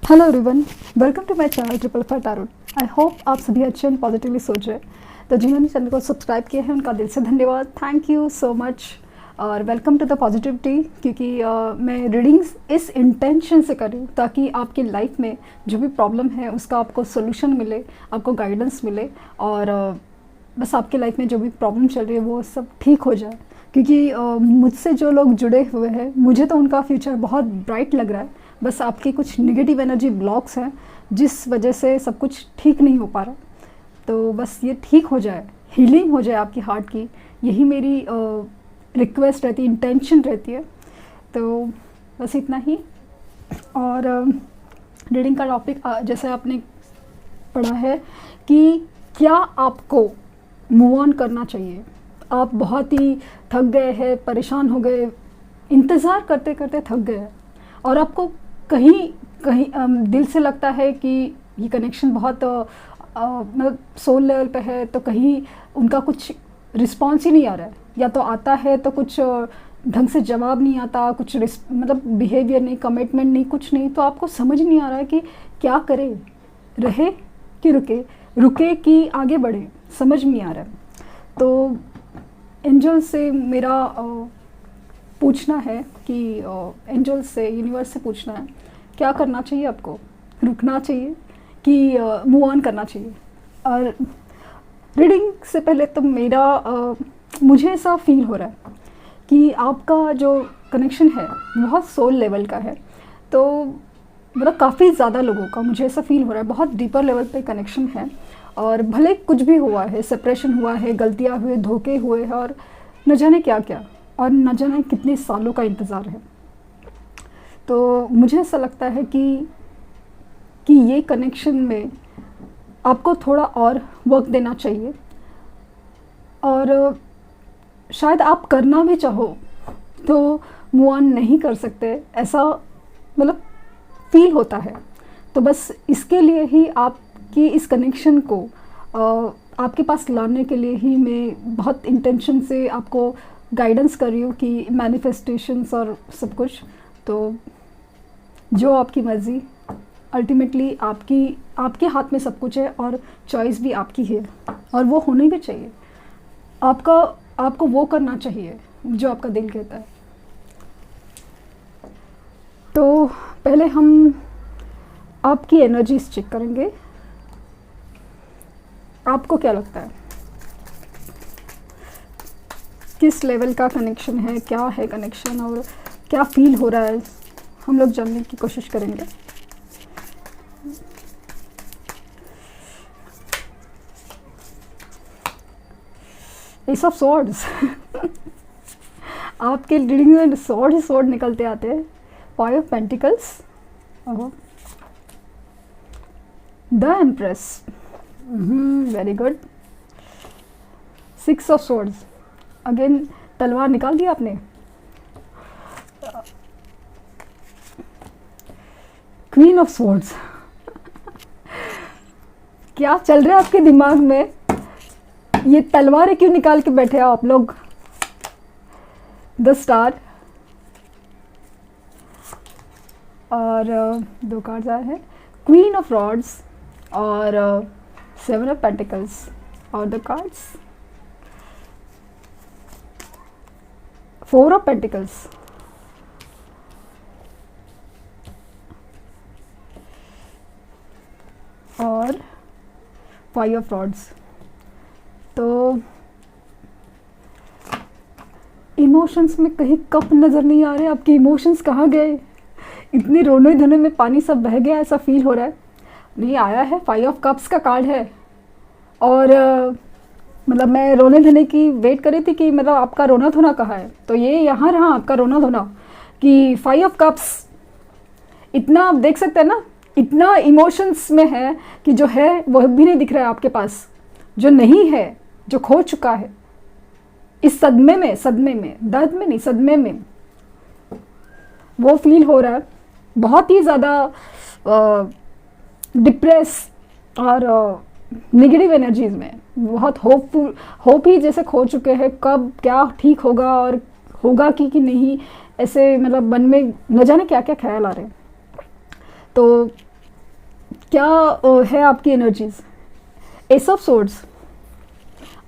Hello everyone, welcome to my channel triple five tarot. I hope आप सभी अच्छे and positively सोच रहे हैं। तो जिन्होंने चैनल को सब्सक्राइब किया है उनका दिल से धन्यवाद, थैंक यू सो मच। और वेलकम टू द पॉजिटिविटी, क्योंकि मैं रीडिंग्स इस इंटेंशन से कर रही हूँ ताकि आपकी लाइफ में जो भी प्रॉब्लम है उसका आपको सोल्यूशन मिले, आपको गाइडेंस मिले और बस आपकी लाइफ में जो भी प्रॉब्लम चल रही है वो सब ठीक हो जाए। क्योंकि मुझसे जो लोग जुड़े हुए हैं मुझे तो उनका फ्यूचर बहुत ब्राइट लग रहा है। बस आपकी कुछ निगेटिव एनर्जी ब्लॉक्स हैं जिस वजह से सब कुछ ठीक नहीं हो पा रहा। तो बस ये ठीक हो जाए, हीलिंग हो जाए आपकी हार्ट की, यही मेरी रिक्वेस्ट रहती, इंटेंशन रहती है। तो बस इतना ही। और रीडिंग का टॉपिक जैसे आपने पढ़ा है कि क्या आपको मूव ऑन करना चाहिए। आप बहुत ही थक गए हैं, परेशान हो गए, इंतज़ार करते करते थक गए और आपको कहीं कहीं दिल से लगता है कि ये कनेक्शन बहुत मतलब सोल लेवल पे है, तो कहीं उनका कुछ रिस्पॉन्स ही नहीं आ रहा है, या तो आता है तो कुछ ढंग से जवाब नहीं आता, कुछ मतलब बिहेवियर नहीं, कमिटमेंट नहीं, कुछ नहीं। तो आपको समझ नहीं आ रहा है कि क्या करें, रहे कि रुके कि आगे बढ़े, समझ नहीं आ रहा है। तो एंजल से मेरा पूछना है कि एंजल से, यूनिवर्स से पूछना है क्या करना चाहिए आपको, रुकना चाहिए कि मूव ऑन करना चाहिए। और रीडिंग से पहले तो मुझे ऐसा फील हो रहा है कि आपका जो कनेक्शन है बहुत सोल लेवल का है। तो मतलब काफ़ी ज़्यादा लोगों का मुझे ऐसा फील हो रहा है, बहुत डीपर लेवल पे कनेक्शन है। और भले कुछ भी हुआ है, सेपरेशन हुआ है, गलतियाँ हुए, धोखे हुए हैं और न जाने क्या क्या, और न जाने कितने सालों का इंतज़ार है। तो मुझे ऐसा लगता है कि ये कनेक्शन में आपको थोड़ा और वक्त देना चाहिए। और शायद आप करना भी चाहो तो मूव ऑन नहीं कर सकते, ऐसा मतलब फील होता है। तो बस इसके लिए ही आपकी इस कनेक्शन को आपके पास लाने के लिए ही मैं बहुत इंटेंशन से आपको गाइडेंस कर रही हूँ कि मैनिफेस्टेशंस और सब कुछ। तो जो आपकी मर्ज़ी, अल्टीमेटली आपके हाथ में सब कुछ है और चॉइस भी आपकी है और वो होनी भी चाहिए। आपको वो करना चाहिए जो आपका दिल कहता है। तो पहले हम आपकी एनर्जीज चेक करेंगे। आपको क्या लगता है किस लेवल का कनेक्शन है, क्या है कनेक्शन और क्या फील हो रहा है, हम लोग जानने की कोशिश करेंगे। एस ऑफ स्वॉर्ड्स आपके रीडिंग में स्वॉर्ड ही स्वॉर्ड निकलते आते हैं। Five of pentacles, the empress, very good. Six of swords, again तलवार निकाल दिया आपने। क्वीन ऑफ स्वॉर्ड्स, क्या चल रहा है आपके दिमाग में, ये तलवारें क्यों निकाल के बैठे हो आप लोग। द स्टार, और दो कार्ड्स आए हैं, क्वीन ऑफ रॉड्स और सेवन ऑफ पेंटिकल्स। और the cards, four of pentacles और फाइव ऑफ रॉड्स। तो इमोशंस में कहीं कप नज़र नहीं आ रहे, आपके इमोशंस कहाँ गए, इतनी रोने धोने में पानी सब बह गया, ऐसा फील हो रहा है। नहीं आया है, फाइव ऑफ कप्स का कार्ड है। और मतलब मैं रोने धोने की वेट कर रही थी कि मतलब आपका रोना धोना कहाँ है, तो ये यहाँ रहा आपका रोना धोना कि फाइव ऑफ कप्स। इतना आप देख सकते हैं ना, इतना इमोशंस में है कि जो है वो भी नहीं दिख रहा है आपके पास, जो नहीं है, जो खो चुका है, इस सदमे में, दर्द में नहीं, सदमे में वो फील हो रहा है। बहुत ही ज़्यादा डिप्रेस और नेगेटिव एनर्जीज में, बहुत होप ही जैसे खो चुके हैं, कब क्या ठीक होगा और होगा कि नहीं, ऐसे मतलब मन में न जाने क्या क्या ख्याल आ रहे हैं। तो क्या है आपकी एनर्जीज? एस ऑफ सोर्ड्स,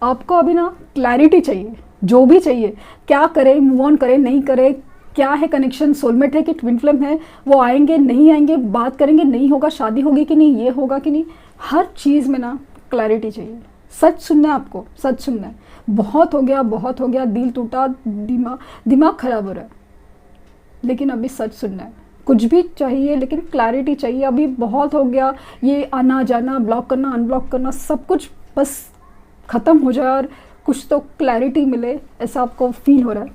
आपको अभी ना क्लैरिटी चाहिए, जो भी चाहिए, क्या करें, मूव ऑन करें, नहीं करें, क्या है कनेक्शन, सोलमेट है कि ट्विन फ्लेम है, वो आएंगे नहीं आएंगे, बात करेंगे नहीं होगा, शादी होगी कि नहीं, ये होगा कि नहीं, हर चीज़ में ना क्लैरिटी चाहिए। सच सुनना है आपको, सच सुनना है। बहुत हो गया, बहुत हो गया, दिल टूटा, दिमाग खराब हो रहा है, लेकिन अभी सच सुनना है। कुछ भी चाहिए लेकिन क्लैरिटी चाहिए। अभी बहुत हो गया, ये आना जाना, ब्लॉक करना, अनब्लॉक करना, सब कुछ बस ख़त्म हो जाए और कुछ तो क्लैरिटी मिले, ऐसा आपको फील हो रहा है।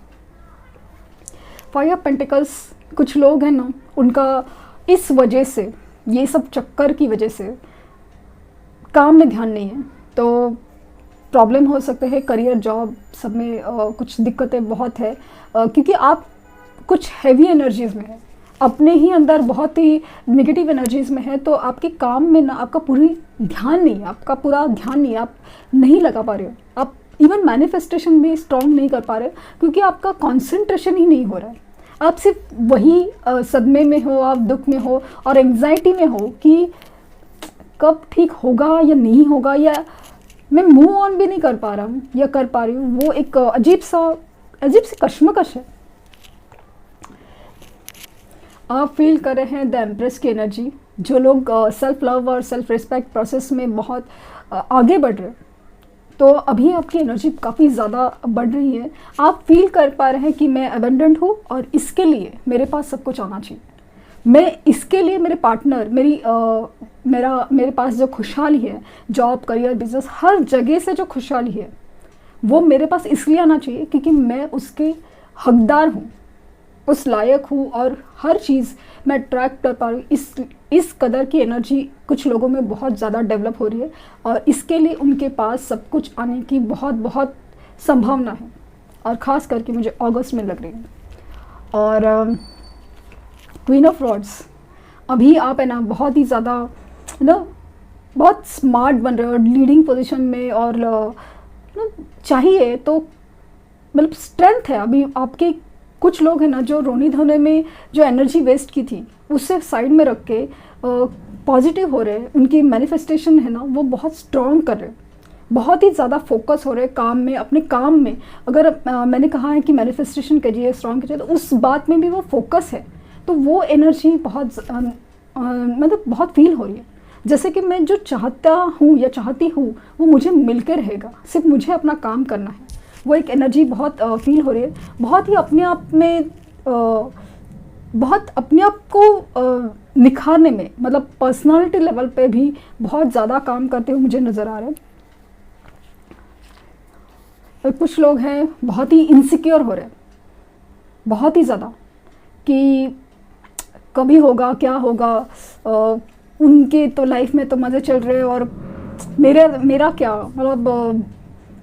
फाइव ऑफ पेंटिकल्स, कुछ लोग हैं ना, उनका इस वजह से, ये सब चक्कर की वजह से काम में ध्यान नहीं है, तो प्रॉब्लम हो सकते हैं, करियर, जॉब, सब में कुछ दिक्कतें बहुत है, क्योंकि आप कुछ हैवी एनर्जीज़ में है, अपने ही अंदर बहुत ही नेगेटिव एनर्जीज़ में है, तो आपके काम में ना आपका पूरी ध्यान नहीं है, आपका पूरा ध्यान नहीं है, आप नहीं लगा पा रहे हो, आप इवन मैनिफेस्टेशन भी स्ट्रॉन्ग नहीं कर पा रहे, क्योंकि आपका कॉन्सेंट्रेशन ही नहीं हो रहा है। आप सिर्फ वही सदमे में हो, आप दुख में हो और एंग्जाइटी में हो कि कब ठीक होगा या नहीं होगा, या मैं मूव ऑन भी नहीं कर पा रहा हूँ या कर पा रही हूँ। वो एक अजीब सी कश्मकश है। आप फील कर रहे हैं द एम्प्रेस की एनर्जी। जो लोग सेल्फ लव और सेल्फ रिस्पेक्ट प्रोसेस में बहुत आगे बढ़ रहे हैं, तो अभी आपकी एनर्जी काफ़ी ज़्यादा बढ़ रही है। आप फील कर पा रहे हैं कि मैं अबंडेंट हूँ और इसके लिए मेरे पास सब कुछ आना चाहिए। मैं इसके लिए मेरे पार्टनर, मेरे पास जो खुशहाली है, जॉब, करियर, बिजनेस, हर जगह से जो खुशहाली है, वो मेरे पास इसलिए आना चाहिए क्योंकि मैं उसके हकदार हूँ, उस लायक हूँ, और हर चीज़ मैं ट्रैक कर पा रही हूँ। इस कदर की एनर्जी कुछ लोगों में बहुत ज़्यादा डेवलप हो रही है, और इसके लिए उनके पास सब कुछ आने की बहुत बहुत संभावना है, और ख़ास करके मुझे अगस्त में लग रही है। और क्वीन ऑफ रॉड्स, अभी आप है ना बहुत ही ज़्यादा ना बहुत स्मार्ट बन रहे हो, लीडिंग पोजीशन में, और चाहिए तो मतलब स्ट्रेंथ है अभी आपके। कुछ लोग हैं ना जो रोने धोने में जो एनर्जी वेस्ट की थी, उससे साइड में रख के पॉजिटिव हो रहे हैं, उनकी मैनिफेस्टेशन है ना वो बहुत स्ट्रॉन्ग कर रहे हैं, बहुत ही ज़्यादा फोकस हो रहे हैं काम में, अपने काम में। अगर मैंने कहा है कि मैनिफेस्टेशन कीजिए, स्ट्रॉन्ग कीजिए, तो उस बात में भी वो फोकस है, तो वो एनर्जी बहुत मतलब बहुत फील हो रही है। जैसे कि मैं जो चाहता हूँ या चाहती हूँ वो मुझे मिलकर रहेगा, सिर्फ मुझे अपना काम करना है। वो एक एनर्जी बहुत फील हो रही है, बहुत ही अपने आप में बहुत अपने आप को निखारने में, मतलब पर्सनालिटी लेवल पे भी बहुत ज़्यादा काम करते हुए मुझे नज़र आ रहे हैं। कुछ लोग हैं बहुत ही इनसिक्योर हो रहे हैं, बहुत ही ज़्यादा, कि कभी होगा, क्या होगा, उनके तो लाइफ में तो मज़े चल रहे हैं और मेरा क्या, मतलब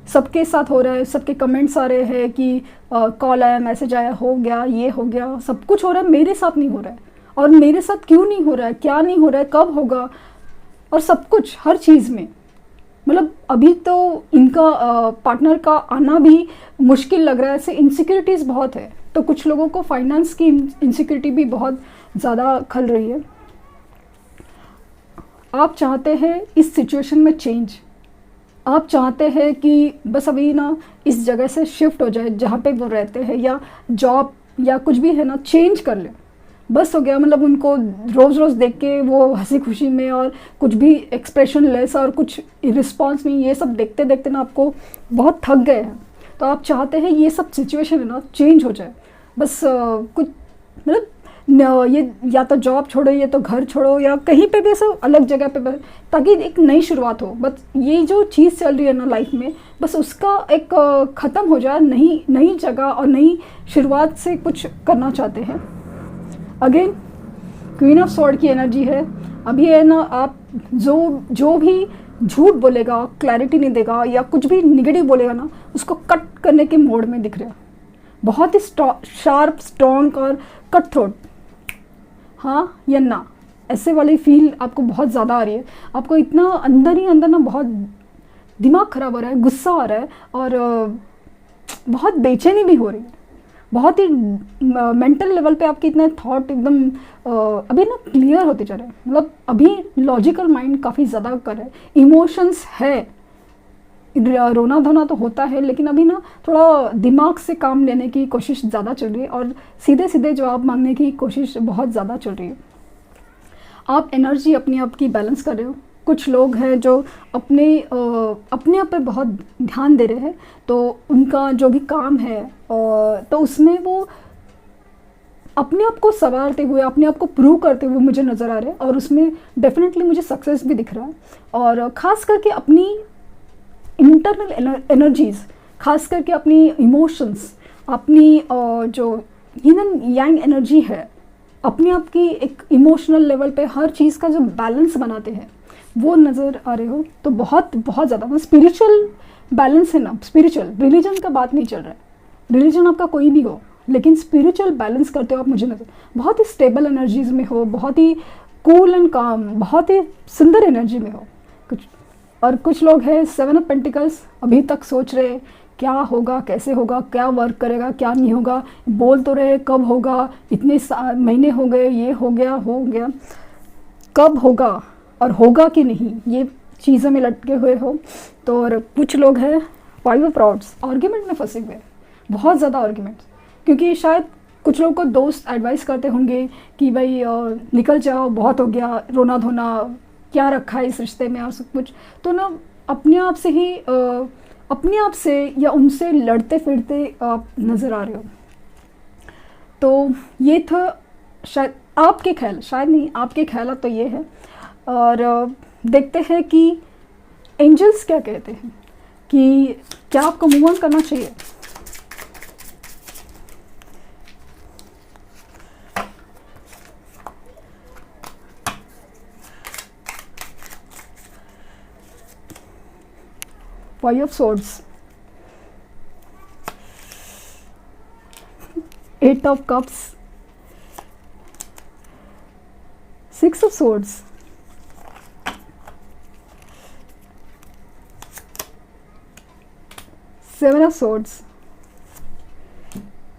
सबके साथ हो रहा है, सबके कमेंट्स आ रहे हैं कि कॉल आया, मैसेज आया, हो गया, ये हो गया, सब कुछ हो रहा है, मेरे साथ नहीं हो रहा है, और मेरे साथ क्यों नहीं हो रहा है, क्या नहीं हो रहा है, कब होगा, और सब कुछ हर चीज़ में। मतलब अभी तो इनका पार्टनर का आना भी मुश्किल लग रहा है, ऐसे इनसिक्योरिटीज़ बहुत है। तो कुछ लोगों को फाइनेंस की इनसिक्योरिटी भी बहुत ज़्यादा खल रही है। आप चाहते हैं इस सिचुएशन में चेंज, आप चाहते हैं कि बस अभी ना इस जगह से शिफ्ट हो जाए जहाँ पे वो रहते हैं, या जॉब या कुछ भी है ना चेंज कर ले, बस हो गया। मतलब उनको रोज़ रोज़ देख के वो हंसी खुशी में और कुछ भी एक्सप्रेशन लेस और कुछ रिस्पॉन्स में, ये सब देखते देखते ना आपको बहुत थक गए हैं। तो आप चाहते हैं ये सब सिचुएशन है ना चेंज हो जाए, बस कुछ मतलब ये या तो जॉब छोड़ो, ये तो घर छोड़ो, या कहीं पे भी ऐसा अलग जगह पे, ताकि एक नई शुरुआत हो। बस ये जो चीज़ चल रही है ना लाइफ में, बस उसका एक ख़त्म हो जाए, नई जगह और नई शुरुआत से कुछ करना चाहते हैं। अगेन क्वीन ऑफ स्वॉर्ड की एनर्जी है। अभी है ना आप जो भी झूठ बोलेगा, क्लैरिटी नहीं देगा या कुछ भी निगेटिव बोलेगा ना, उसको कट करने के मोड में दिख रहा है, बहुत ही शार्प, स्ट्रॉन्ग और कट थ्रोट, हाँ या ना, ऐसे वाली फील आपको बहुत ज़्यादा आ रही है। आपको इतना अंदर ही अंदर ना बहुत दिमाग ख़राब हो रहा है, गुस्सा आ रहा है, और बहुत बेचैनी भी हो रही है, बहुत ही मेंटल लेवल पे आपके इतना थॉट एकदम अभी ना क्लियर होते जा रहे हैं, मतलब अभी लॉजिकल माइंड काफ़ी ज़्यादा कर रहा है, इमोशंस है, रोना धोना तो होता है, लेकिन अभी ना थोड़ा दिमाग से काम लेने की कोशिश ज़्यादा चल रही है और सीधे सीधे जवाब मांगने की कोशिश बहुत ज़्यादा चल रही है। आप एनर्जी अपनी आप की बैलेंस कर रहे हो। कुछ लोग हैं जो अपने आप पे बहुत ध्यान दे रहे हैं, तो उनका जो भी काम है तो उसमें वो अपने आप को संवारते हुए, अपने आप को प्रूव करते हुए मुझे नज़र आ रहे हैं, और उसमें डेफिनेटली मुझे सक्सेस भी दिख रहा है। और ख़ास करके अपनी इंटरनल एनर्जीज़, खास करके अपनी इमोशंस, अपनी जो yin यांग एनर्जी है, अपने आप की एक इमोशनल लेवल पे हर चीज़ का जो बैलेंस बनाते हैं, वो नज़र आ रहे हो। तो बहुत बहुत ज़्यादा मतलब स्पिरिचुअल बैलेंस है ना, स्पिरिचुअल, रिलीजन का बात नहीं चल रहा है, रिलीजन आपका कोई भी हो, लेकिन स्पिरिचुअल बैलेंस करते हो आप, मुझे नज़र बहुत ही स्टेबल एनर्जीज में हो, बहुत ही कूल एंड काम, बहुत ही सुंदर एनर्जी में हो कुछ। और कुछ लोग हैं 7 ऑफ पेंटिकल्स, अभी तक सोच रहे क्या होगा, कैसे होगा, क्या वर्क करेगा, क्या नहीं होगा, बोल तो रहे कब होगा, इतने महीने हो गए, ये हो गया, कब होगा और होगा कि नहीं, ये चीज़ों में लटके हुए हो। तो और कुछ लोग हैं 5 ऑफ रॉड्स, आर्ग्यूमेंट में फंसे हुए, बहुत ज़्यादा आर्ग्यूमेंट्स, क्योंकि शायद कुछ लोगों को दोस्त एडवाइस करते होंगे कि भाई निकल जाओ, बहुत हो गया, रोना धोना क्या रखा है इस रिश्ते में और सब कुछ। तो ना अपने आप से ही अपने आप से या उनसे लड़ते फिरते आप नज़र आ रहे हो। तो ये था शायद आपके ख्याल, शायद नहीं, आपके ख्याल तो ये है। और देखते हैं कि एंजल्स क्या कहते हैं, कि क्या आपको मूव ऑन करना चाहिए। Five of Swords, 8 of Cups, 6 of Swords, 7 of Swords,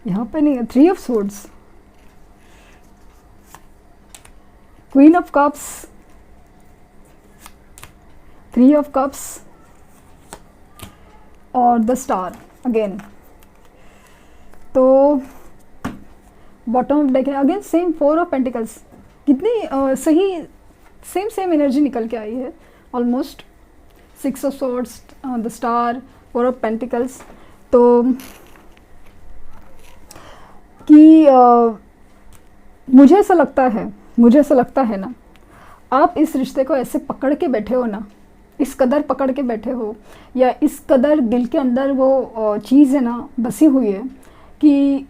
यहाँ पे नहीं है, 3 of Swords, Queen of Cups, 3 of Cups और द स्टार अगेन। तो बॉटम ऑफ डेक है अगेन सेम 4 ऑफ पेंटिकल्स, कितनी सही सेम एनर्जी निकल के आई है almost. 6 of swords, the star, 4 of pentacles. तो कि मुझे ऐसा लगता है ना, आप इस रिश्ते को ऐसे पकड़ के बैठे हो ना, इस कदर पकड़ के बैठे हो, या इस कदर दिल के अंदर वो चीज़ है ना बसी हुई है कि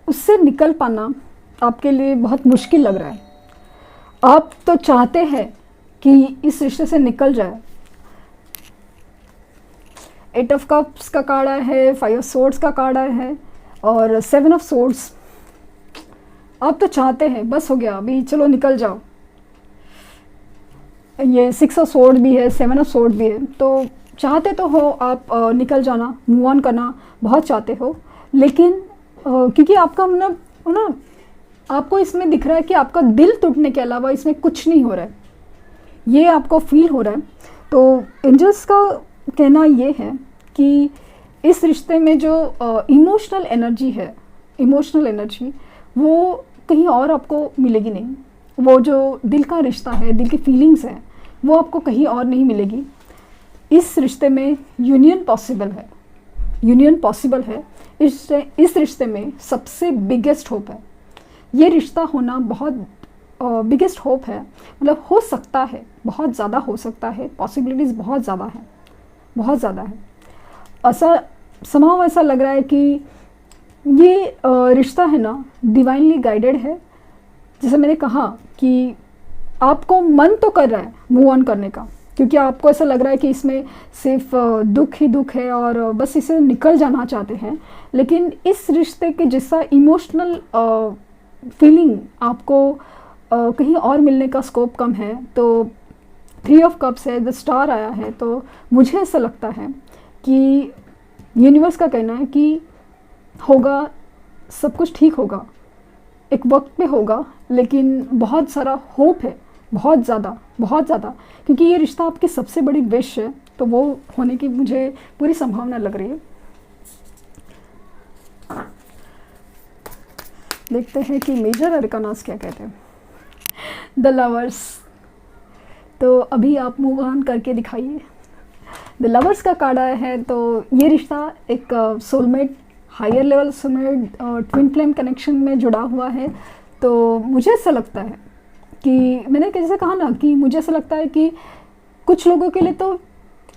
उससे निकल पाना आपके लिए बहुत मुश्किल लग रहा है। आप तो चाहते हैं कि इस रिश्ते से निकल जाए। 8 ऑफ कप्स का कार्ड आया है, 5 ऑफ सोर्ड्स का कार्ड आया है और 7 ऑफ सोर्ड्स। आप तो चाहते हैं बस हो गया, अभी चलो निकल जाओ। ये 6 ऑफ सोर्ड भी है, 7 ऑफ सोर्ड भी है। तो चाहते तो हो आप निकल जाना, मूव ऑन करना बहुत चाहते हो, लेकिन क्योंकि आपका मतलब ना आपको इसमें दिख रहा है कि आपका दिल टूटने के अलावा इसमें कुछ नहीं हो रहा है, ये आपको फील हो रहा है। तो एंजल्स का कहना ये है कि इस रिश्ते में जो इमोशनल एनर्जी है, इमोशनल एनर्जी वो कहीं और आपको मिलेगी नहीं। वो जो दिल का रिश्ता है, दिल की फीलिंग्स है, वो आपको कहीं और नहीं मिलेगी। इस रिश्ते में यूनियन पॉसिबल है, यूनियन पॉसिबल है। इस रिश्ते में सबसे बिगेस्ट होप है, ये रिश्ता होना बहुत बिगेस्ट होप है। मतलब हो सकता है, बहुत ज़्यादा हो सकता है, पॉसिबिलिटीज़ बहुत ज़्यादा है, बहुत ज़्यादा है। ऐसा समाव ऐसा लग रहा है कि ये रिश्ता है ना डिवाइनली गाइडेड है। जैसे मैंने कहा कि आपको मन तो कर रहा है मूव ऑन करने का, क्योंकि आपको ऐसा लग रहा है कि इसमें सिर्फ दुख ही दुख है और बस इसे निकल जाना चाहते हैं, लेकिन इस रिश्ते के जैसा इमोशनल फीलिंग आपको कहीं और मिलने का स्कोप कम है। तो 3 ऑफ कप्स है, द स्टार आया है। तो मुझे ऐसा लगता है कि यूनिवर्स का कहना है कि होगा सब कुछ ठीक होगा, एक वक्त पे होगा, लेकिन बहुत सारा होप है, बहुत ज़्यादा, क्योंकि ये रिश्ता आपकी सबसे बड़ी विश है, तो वो होने की मुझे पूरी संभावना लग रही है। देखते हैं कि मेजर अरकानास क्या कहते हैं। द लवर्स, तो अभी आप मूव ऑन करके दिखाइए। द लवर्स का कार्ड आया है, तो ये रिश्ता एक soulmate, higher level soulmate, twin flame connection में जुड़ा हुआ है। तो मुझे ऐसा लगता है कि मैंने जैसे कहा ना कि मुझे ऐसा लगता है कि कुछ लोगों के लिए तो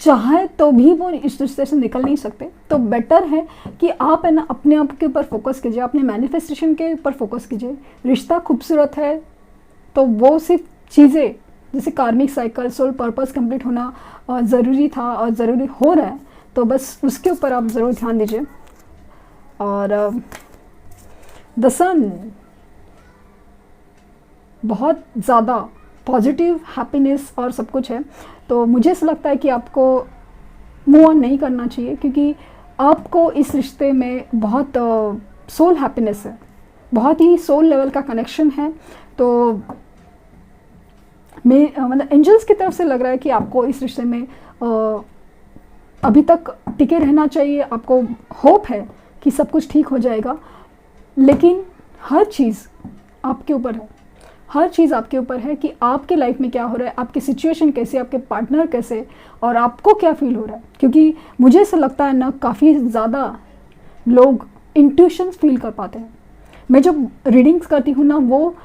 चाहे तो भी वो इस रिश्ते से निकल नहीं सकते, तो बेटर है कि आप है ना अपने आप के ऊपर फोकस कीजिए, अपने मैनिफेस्टेशन के ऊपर फोकस कीजिए। रिश्ता खूबसूरत है तो वो सिर्फ चीज़ें जैसे कार्मिक साइकिल, सोल पर्पस कंप्लीट होना ज़रूरी था और ज़रूरी हो रहा है, तो बस उसके ऊपर आप ज़रूर ध्यान दीजिए। और द सन, बहुत ज़्यादा पॉजिटिव हैप्पीनेस और सब कुछ है, तो मुझे ऐसा लगता है कि आपको मूव ऑन नहीं करना चाहिए, क्योंकि आपको इस रिश्ते में बहुत सोल हैप्पीनेस है, बहुत ही सोल लेवल का कनेक्शन है। तो मैं मतलब एंजल्स की तरफ से लग रहा है कि आपको इस रिश्ते में अभी तक टिके रहना चाहिए। आपको होप है कि सब कुछ ठीक हो जाएगा, लेकिन हर चीज़ आपके ऊपर है, हर चीज़ आपके ऊपर है कि आपके लाइफ में क्या हो रहा है, आपकी सिचुएशन कैसे, आपके पार्टनर कैसे, और आपको क्या फील हो रहा है। क्योंकि मुझे ऐसा लगता है ना, काफ़ी ज़्यादा लोग इंट्यूशंस फील कर पाते हैं। मैं जब रीडिंग्स करती हूँ ना, वो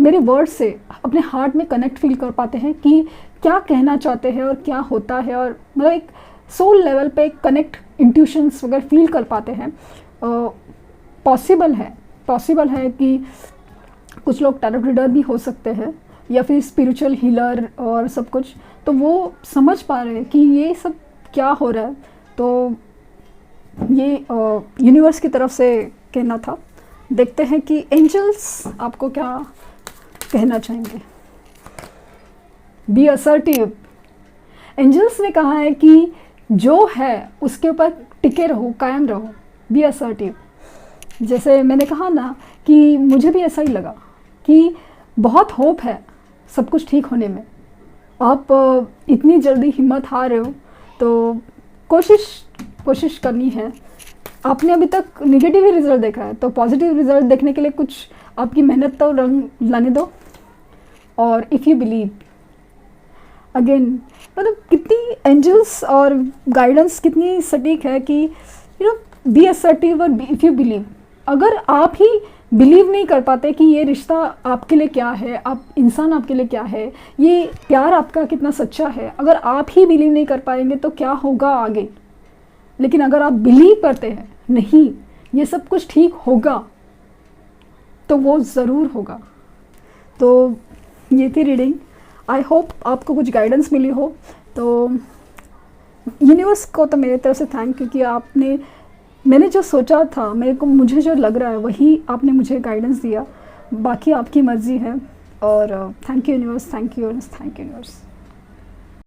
मेरे वर्ड्स से अपने हार्ट में कनेक्ट फील कर पाते हैं कि क्या कहना चाहते हैं और क्या होता है, और मतलब एक सोल लेवल पे कनेक्ट इंट्यूशंस वगैरह फील कर पाते हैं। पॉसिबल है कि कुछ लोग टैरो रीडर भी हो सकते हैं या फिर स्पिरिचुअल हीलर और सब कुछ, तो वो समझ पा रहे हैं कि ये सब क्या हो रहा है। तो ये यूनिवर्स की तरफ से कहना था। देखते हैं कि एंजल्स आपको क्या कहना चाहेंगे। बी असर्टिव, एंजल्स ने कहा है कि जो है उसके ऊपर टिके रहो, कायम रहो, बी असर्टिव। जैसे मैंने कहा ना कि मुझे भी ऐसा ही लगा कि बहुत होप है सब कुछ ठीक होने में। आप इतनी जल्दी हिम्मत हार रहे हो, तो कोशिश करनी है। आपने अभी तक नेगेटिव ही रिजल्ट देखा है, तो पॉजिटिव रिजल्ट देखने के लिए कुछ आपकी मेहनत तो रंग लाने दो। और इफ़ यू बिलीव, अगेन मतलब कितनी एंजल्स और गाइडेंस कितनी सटीक है कि बी असर्टिव और इफ़ यू बिलीव। अगर आप ही बिलीव नहीं कर पाते कि ये रिश्ता आपके लिए क्या है, आप इंसान आपके लिए क्या है, ये प्यार आपका कितना सच्चा है, अगर आप ही बिलीव नहीं कर पाएंगे तो क्या होगा आगे। लेकिन अगर आप बिलीव करते हैं नहीं ये सब कुछ ठीक होगा, तो वो ज़रूर होगा। तो ये थी रीडिंग। आई होप आपको कुछ गाइडेंस मिली हो। तो यूनिवर्स को तो मेरी तरफ से थैंक, क्योंकि मैंने जो सोचा था, मुझे जो लग रहा है वही आपने मुझे गाइडेंस दिया। बाकी आपकी मर्ज़ी है। और thank you universe, thank you universe.